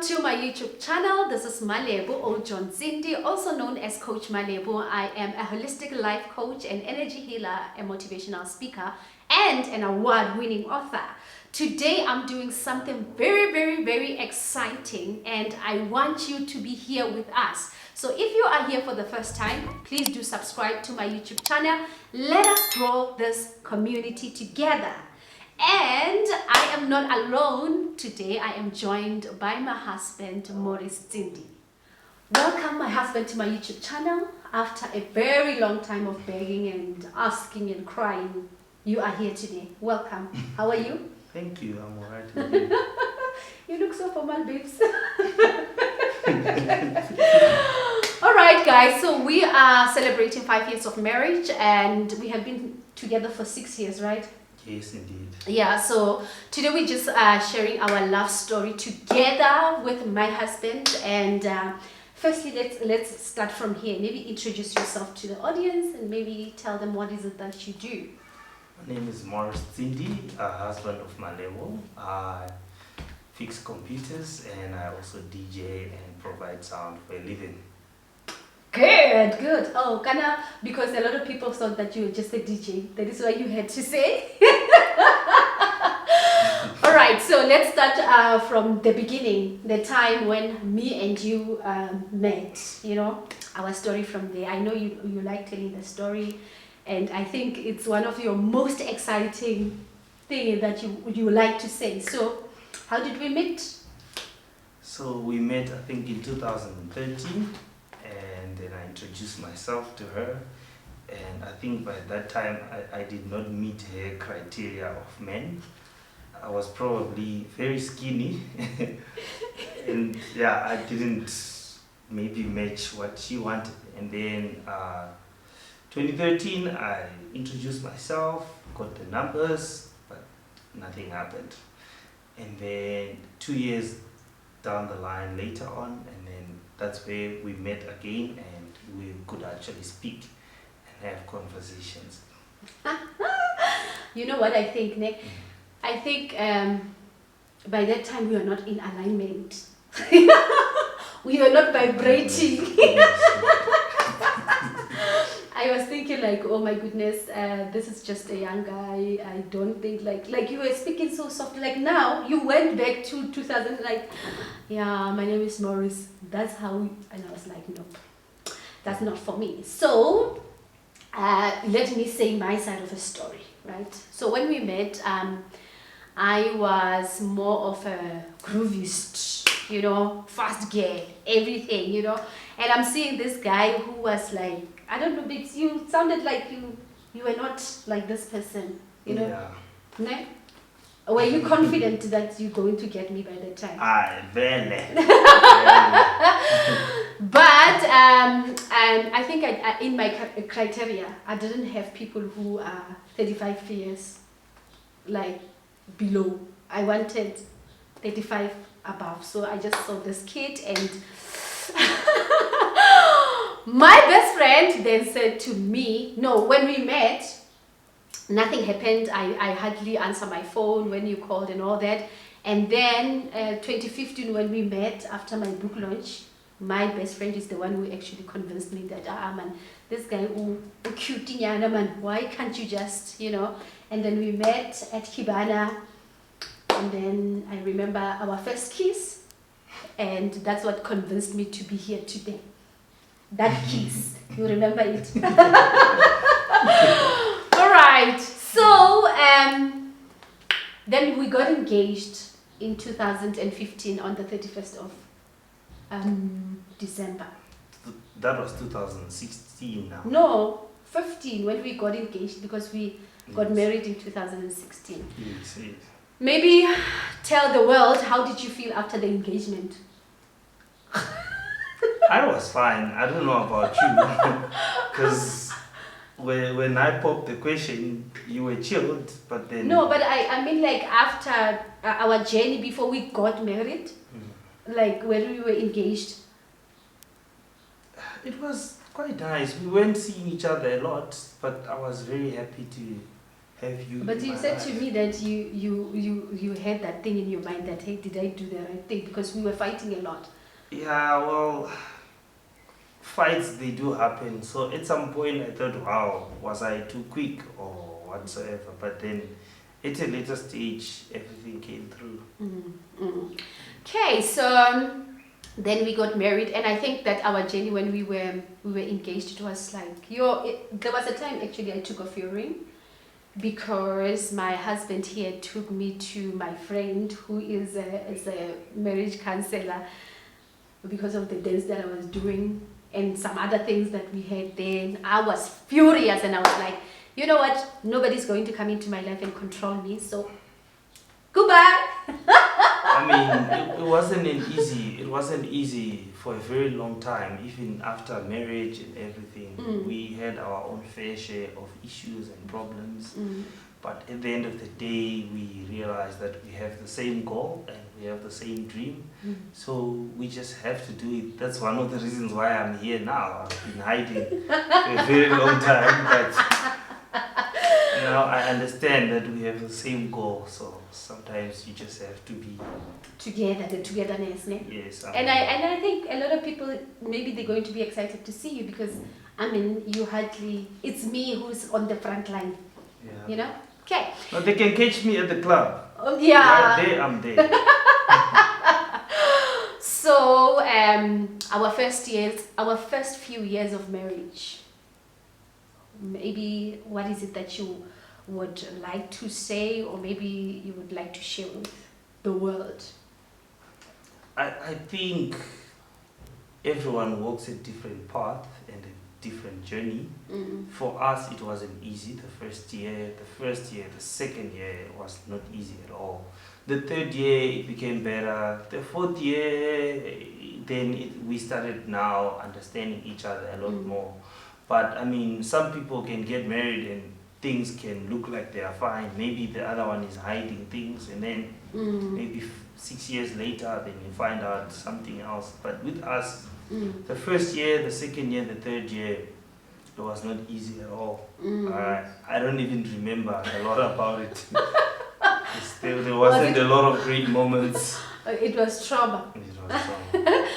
to my YouTube channel. This is Malebo or John Zindi, also known as Coach Malebo. I am a holistic life coach, an energy healer, a motivational speaker, and an award-winning author. Today I'm doing something very exciting, and I want you to be here with us. So if you are here for the first time, please do subscribe to my YouTube channel. Let us grow this community together. And I am not alone today. I am joined by my husband, Maurice Zindi. Welcome, my husband, to my YouTube channel. After a very long time of begging and asking and crying, you are here today. Welcome. How are you? Thank you. I'm alright. You look so formal, babes. Alright, guys. So we are celebrating 5 years of marriage, and we have been together for 6 years, right? Yes, indeed. Yeah, so today we're just sharing our love story together with my husband. And firstly, let's start from here. Maybe introduce yourself to the audience and maybe tell them what is it that you do. My name is Maurice Zindi, husband of Malebo. I fix computers and I also DJ and provide sound for a living. Good. Oh, because a lot of people thought that you were just a DJ. That is why you had to say. All right, so let's start from the beginning, the time when me and you met, you know, our story from there. I know you like telling the story, and I think it's one of your most exciting thing that you like to say. So how did we meet? So we met, I think, in 2013. And then I introduced myself to her, and I think by that time I did not meet her criteria of men. I was probably very skinny and yeah, I didn't maybe match what she wanted. And then 2013 I introduced myself, got the numbers, but nothing happened. And then 2 years down the line later on, and then that's where we met again and we could actually speak and have conversations. You know what I think, Nick? I think by that time we were not in alignment. We were not vibrating. I was thinking like, oh my goodness, this is just a young guy. I don't think like you were speaking so softly. Like now you went back to 2000, like, yeah, my name is Maurice. That's how, and I was like, nope, that's not for me. So let me say my side of the story, right? So when we met, I was more of a groovist, you know, fast gear, everything, you know. And I'm seeing this guy who was like, I don't know, babes, you sounded like you were not like this person, you know. Yeah. No? Were you confident that you're going to get me by the time? Barely. But and I think in my criteria, I didn't have people who are 35 years like below. I wanted 35 above. So I just saw this kid, and my best friend then said to me, no, when we met, nothing happened. I hardly answer my phone when you called and all that. And then 2015 when we met after my book launch, my best friend is the one who actually convinced me that, man, this guy, cute, man, why can't you just, you know? And then we met at Kibana, and then I remember our first kiss, and that's what convinced me to be here today. That kiss, you remember it? All right, so then we got engaged in 2015 on the 31st of December. That was 2016 now. No, 15 when we got engaged, because we got married in 2016. Yes. Maybe tell the world, how did you feel after the engagement? I was fine. I don't know about you, because when I popped the question, you were chilled, but then... No, but I mean like after our journey before we got married, like when we were engaged. It was quite nice. We weren't seeing each other a lot, but I was very happy to have you. But in you my said life. to me that you had that thing in your mind that, hey, did I do the right thing? Because we were fighting a lot. Yeah, well, fights they do happen. So at some point I thought, wow, was I too quick or whatsoever? But then at a later stage, everything came through. Okay, so then we got married, and I think that our journey when we were engaged, it was like there was a time actually I took off your ring because my husband here took me to my friend who is a marriage counselor because of the dance that I was doing and some other things that we had then. I was furious and I was like, you know what, nobody's going to come into my life and control me, so goodbye. I mean, it wasn't easy for a very long time, even after marriage and everything. We had our own fair share of issues and problems. But at the end of the day, we realized that we have the same goal and we have the same dream. So we just have to do it. That's one of the reasons why I'm here now. I've been hiding for a very long time, but now I understand that we have the same goal. So sometimes you just have to be Together, the togetherness, ne? yes. And I think a lot of people, maybe they're going to be excited to see you because I mean it's me who's on the front line, Yeah. you know. Okay. But they can catch me at the club. Yeah. Right there, I'm there. So our first few years of marriage, maybe what is it that you would like to say, or maybe you would like to share with the world? I think everyone walks a different path and a different journey. For us, it wasn't easy. The second year was not easy at all. The third year, it became better. The fourth year, we started now understanding each other a lot more. But I mean, some people can get married and things can look like they are fine. Maybe the other one is hiding things, and then maybe 6 years later, then you find out something else. But with us, the first year, the second year, the third year, it was not easy at all. I don't even remember a lot about it. There wasn't a lot of great moments. It was trauma. It was trauma.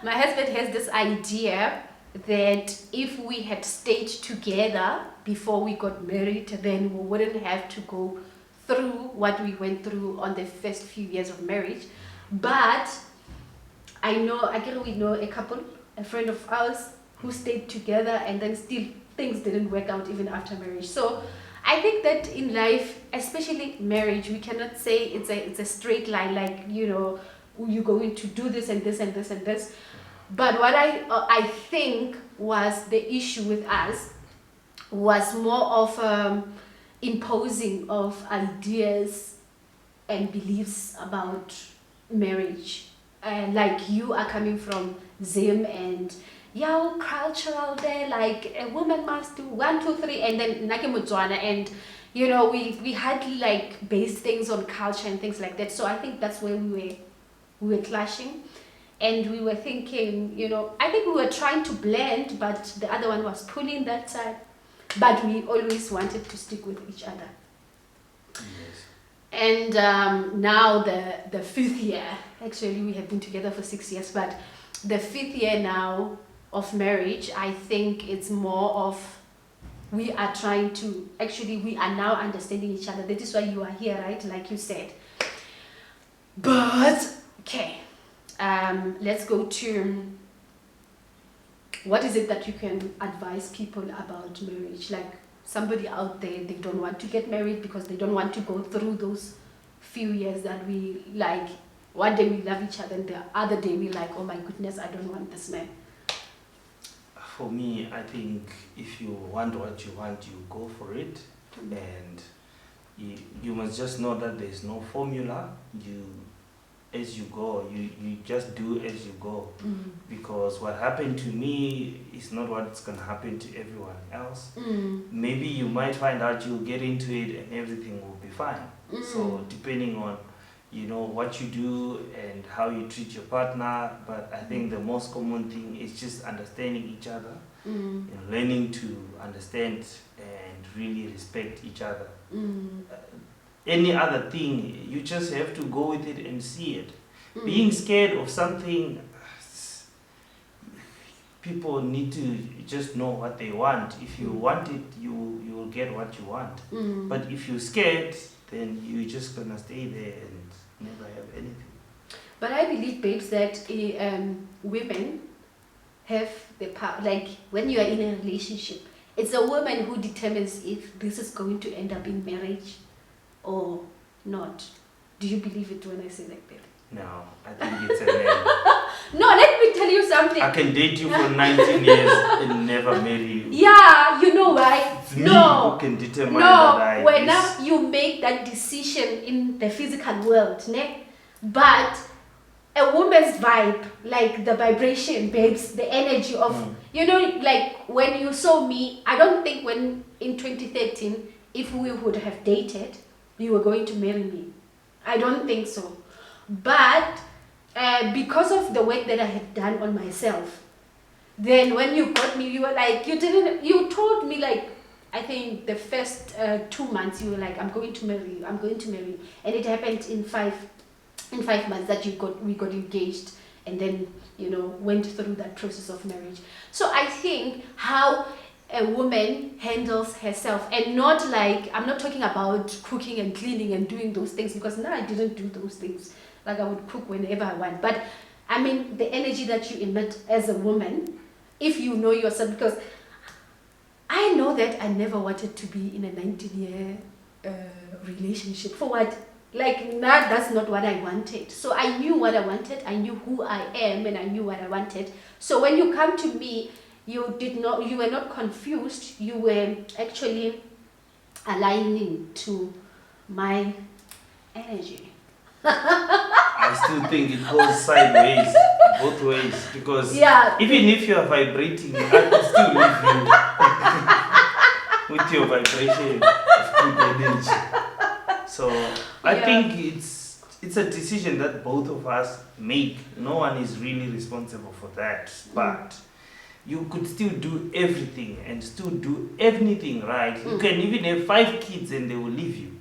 My husband has this idea that if we had stayed together before we got married, then we wouldn't have to go through what we went through on the first few years of marriage. But I guess we know a couple, a friend of ours, who stayed together and then still things didn't work out even after marriage. So I think that in life, especially marriage, we cannot say it's a straight line, like, you know, you're going to do this and this and this and this. But what I think was the issue with us was more of imposing of ideas and beliefs about marriage. Like you are coming from Zim and cultural there, like a woman must do 1, 2, 3, and then Nake Motswana, and you know we hardly like base things on culture and things like that. So I think that's where we were clashing. And we were thinking, you know, I think we were trying to blend, but the other one was pulling that side. But we always wanted to stick with each other. Yes. And now the fifth year, actually we have been together for 6 years, but the fifth year now of marriage, I think it's more of we are now understanding each other. That is why you are here, right? Like you said. But, okay. Let's go to what is it that you can advise people about marriage? Like somebody out there, they don't want to get married because they don't want to go through those few years that we like. One day we love each other and the other day we like, oh my goodness, I don't want this man. For me, I think if you want what you want, you go for it. And you must just know that there's no formula. As you go, you just do as you go. Because what happened to me is not what's going to happen to everyone else. Maybe you might find out you'll get into it and everything will be fine. So depending on, you know, what you do and how you treat your partner. But I think the most common thing is just understanding each other learning to understand and really respect each other. Mm. Any other thing, you just have to go with it and see it. Being scared of something, people need to just know what they want. If you want it, you will get what you want. But if you're scared, then you're just gonna stay there and never have anything. But I believe, babes, that women have the power. Like when you are in a relationship, it's a woman who determines if this is going to end up in marriage or not. Do you believe it when I say that, babe? No, I think it's a man. No, let me tell you something. I can date you for 19 years and never marry you. Yeah, you know why? It's me who can determine that when now you make that decision in the physical world, ne? But a woman's vibe, like the vibration, babes, the energy of, you know, like when you saw me, I don't think when in 2013, if we would have dated, you were going to marry me. I don't think so. But because of the work that I had done on myself, then when you got me, you were like, you told me like, I think the first 2 months, you were like, I'm going to marry you, I'm going to marry you. And it happened in 5 months that we got engaged and then, you know, went through that process of marriage. So I think how a woman handles herself, and not like, I'm not talking about cooking and cleaning and doing those things, because now I didn't do those things. Like I would cook whenever I want. But I mean, the energy that you emit as a woman, if you know yourself, because I know that I never wanted to be in a 19-year relationship. For what? Like, that's not what I wanted. So I knew what I wanted, I knew who I am, and I knew what I wanted. So when you come to me, you were not confused, you were actually aligning to my energy. I still think it goes sideways, both ways, because even if you are vibrating, I can still leave you with your vibration of good energy. So I think it's a decision that both of us make. No one is really responsible for that, but you could still do everything and still do anything right. You can even have 5 kids and they will leave you.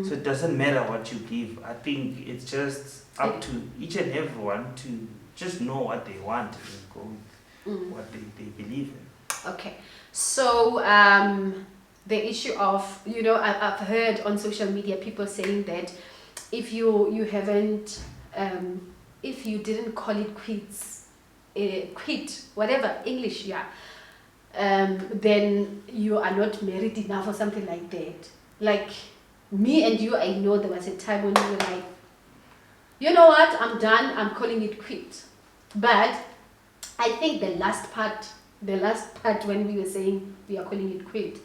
So it doesn't matter what you give. I think it's just up to each and everyone to just know what they want and go with what they believe in. Okay, so the issue of, you know, I've heard on social media people saying that if you haven't, if you didn't call it quit, whatever, English, then you are not married enough or something like that. Like, me and you, I know there was a time when we were like, you know what, I'm done, I'm calling it quit. But I think the last part when we were saying we are calling it quit,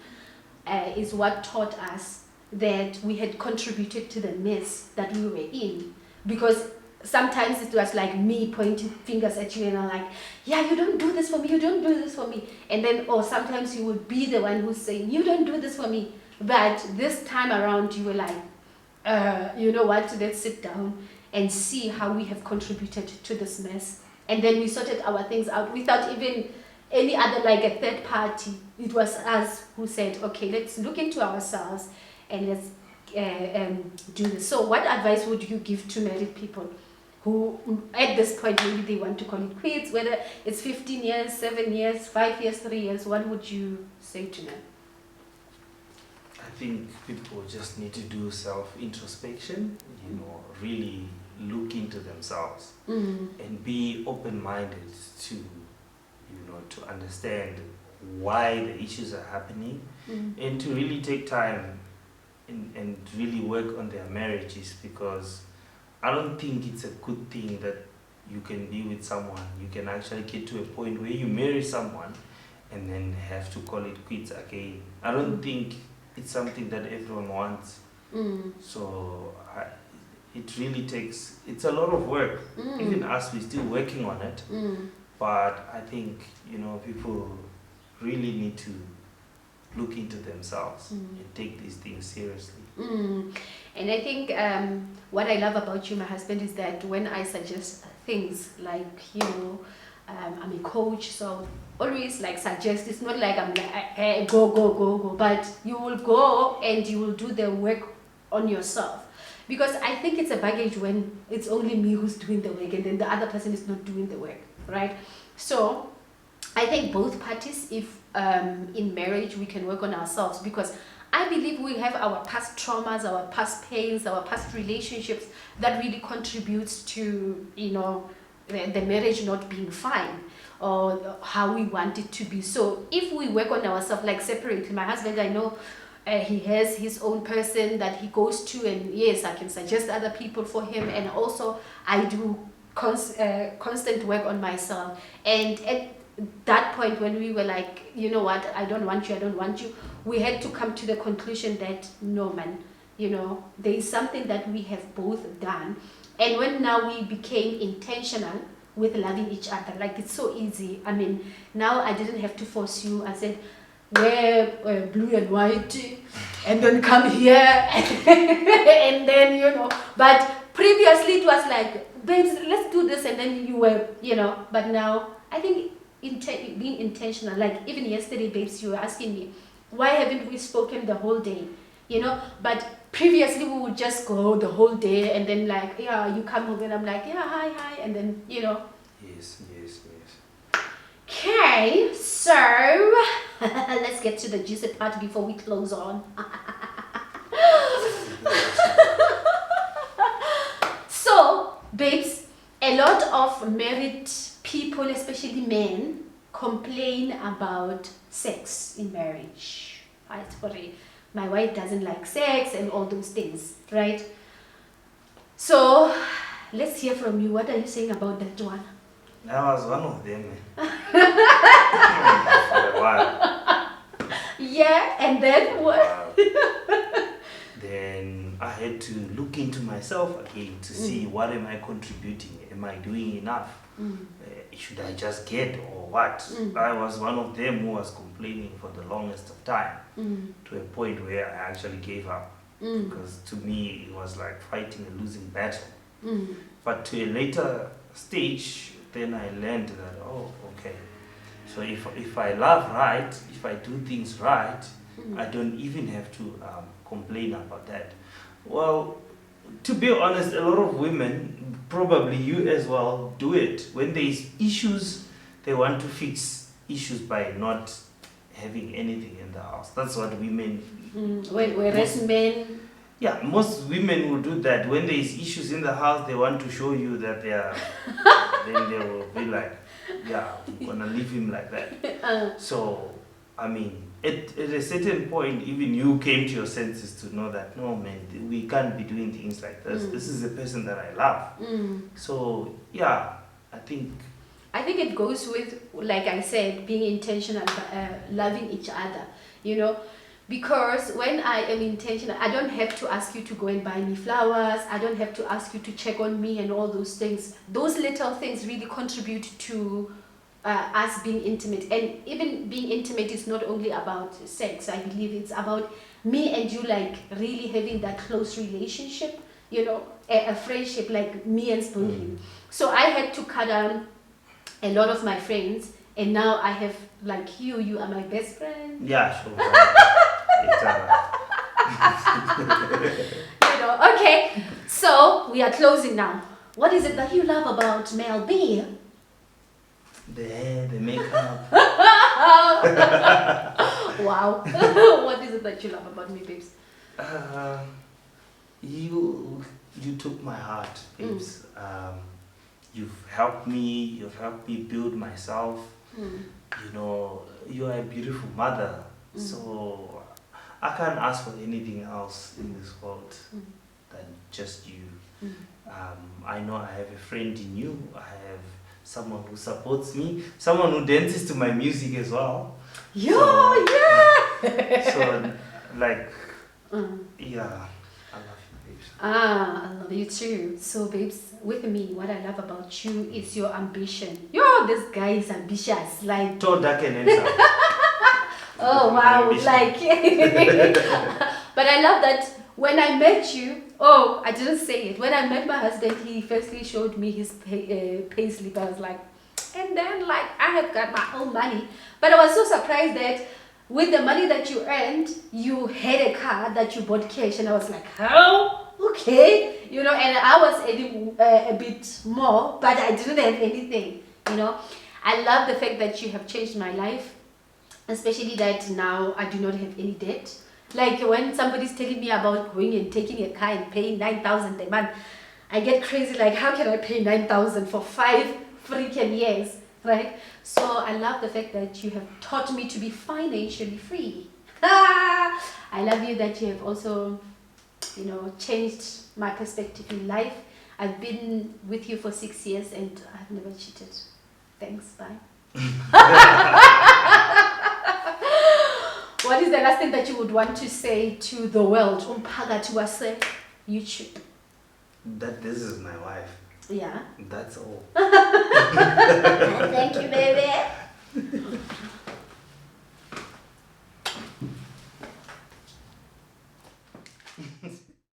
is what taught us that we had contributed to the mess that we were in. Because sometimes it was like me pointing fingers at you and I'm like, yeah, you don't do this for me, you don't do this for me. And then, or sometimes you would be the one who's saying, you don't do this for me. But this time around, you were like, you know what, let's sit down and see how we have contributed to this mess. And then we sorted our things out without even any other, like a third party. It was us who said, okay, let's look into ourselves and let's do this. So what advice would you give to married people who at this point maybe they want to call it quits, whether it's 15 years, 7 years, 5 years, 3 years? What would you say to them? I think people just need to do self-introspection, you know, really look into themselves and be open-minded to, you know, to understand why the issues are happening and to really take time and really work on their marriages, because I don't think it's a good thing that you can be with someone. You can actually get to a point where you marry someone and then have to call it quits again. I don't think it's something that everyone wants. So it really takes, it's a lot of work. Even us, we're still working on it. But I think, you know, people really need to look into themselves and take these things seriously. And I think what I love about you, my husband, is that when I suggest things like, you know, I'm a coach, so always like suggest. It's not like I'm like go go go go, but you will go and you will do the work on yourself, because I think it's a baggage when it's only me who's doing the work and then the other person is not doing the work, right? So I think both parties, if in marriage, we can work on ourselves, because I believe we have our past traumas, our past pains, our past relationships that really contributes to, the marriage not being fine or how we want it to be. So if we work on ourselves, like separately, my husband, I know he has his own person that he goes to, and yes, I can suggest other people for him, and also I do constant work on myself. And at that point, when we were like, you know what, I don't want you, we had to come to the conclusion that no, man, there is something that we have both done. And when now we became intentional with loving each other, like it's so easy. I mean, now I didn't have to force you. I said, wear blue and white and then come here and then, but previously it was like, babes, let's do this, and then you were, but now I think being intentional, like even yesterday, babes, you were asking me, why haven't we spoken the whole day, but previously we would just go the whole day, and then like, yeah, you come home and I'm like, yeah, hi, and then, Yes. Okay, so let's get to the juicy part before we close on. So, babes, a lot of married people, especially men, complain about sex in marriage. Right? My wife doesn't like sex and all those things, right? So, let's hear from you. What are you saying about that one? I was one of them. For a while. Yeah, and then what? Then I had to look into myself again to see what am I contributing? Am I doing enough? Should I just get or what? I was one of them who was complaining for the longest of time, to a point where I actually gave up, because to me it was like fighting a losing battle. But to a later stage, then I learned that, oh, okay, so if I love right, if I do things right, I don't even have to complain about that. Well, to be honest, a lot of women, probably you as well, do it. When there is issues, they want to fix issues by not having anything in the house. That's what women... Whereas men... Yeah, most women will do that. When there is issues in the house, they want to show you that they are... then they will be like, yeah, I'm gonna leave him like that. So, I mean, at a certain point, even you came to your senses to know that, no, man, we can't be doing things like this. This is the person that I love. So, yeah, I think it goes with, like I said, being intentional, loving each other, because when I am intentional, I don't have to ask you to go and buy me flowers. I don't have to ask you to check on me and all those things. Those little things really contribute to us being intimate. And even being intimate is not only about sex. I believe it's about me and you, like really having that close relationship, a friendship, like me and Spoonie. So I had to cut down a lot of my friends, and now I have like you are my best friend. Yeah, sure. Okay, so we are closing now. What is it that you love about Mel B? The hair, the makeup. Wow. What is it that you love about me, babes? You took my heart, babes. You've helped me build myself. You are a beautiful mother. So I can't ask for anything else in this world than just you. I know I have a friend in you. I have someone who supports me, someone who dances to my music as well. Yeah. So, like, yeah, I love you, babes. I love you too. So, babes, with me, what I love about you is your ambition. This guy is ambitious. Like, Tall, dark, and handsome. oh wow, like but I love that when I met you, I didn't say it. When I met my husband, he firstly showed me his pay slip. I was like, And then like I have got my own money. But I was so surprised that with the money that you earned, you had a car that you bought cash. And I was like, how? Okay. You know, and I was earning a bit more, but I didn't have anything, you know. I love the fact that you have changed my life, especially that now I do not have any debt. Like when somebody's telling me about going and taking a car and paying 9,000 a month, I get crazy. Like, how can I pay 9,000 for 5 freaking years, right? So I love the fact that you have taught me to be financially free. I love you that you have also, you know, changed my perspective in life. I've been with you for 6 years and I've never cheated. Thanks, bye. What is the last thing that you would want to say to the world? Umphakathi wase YouTube. That this is my wife. Yeah. That's all. Thank you, baby.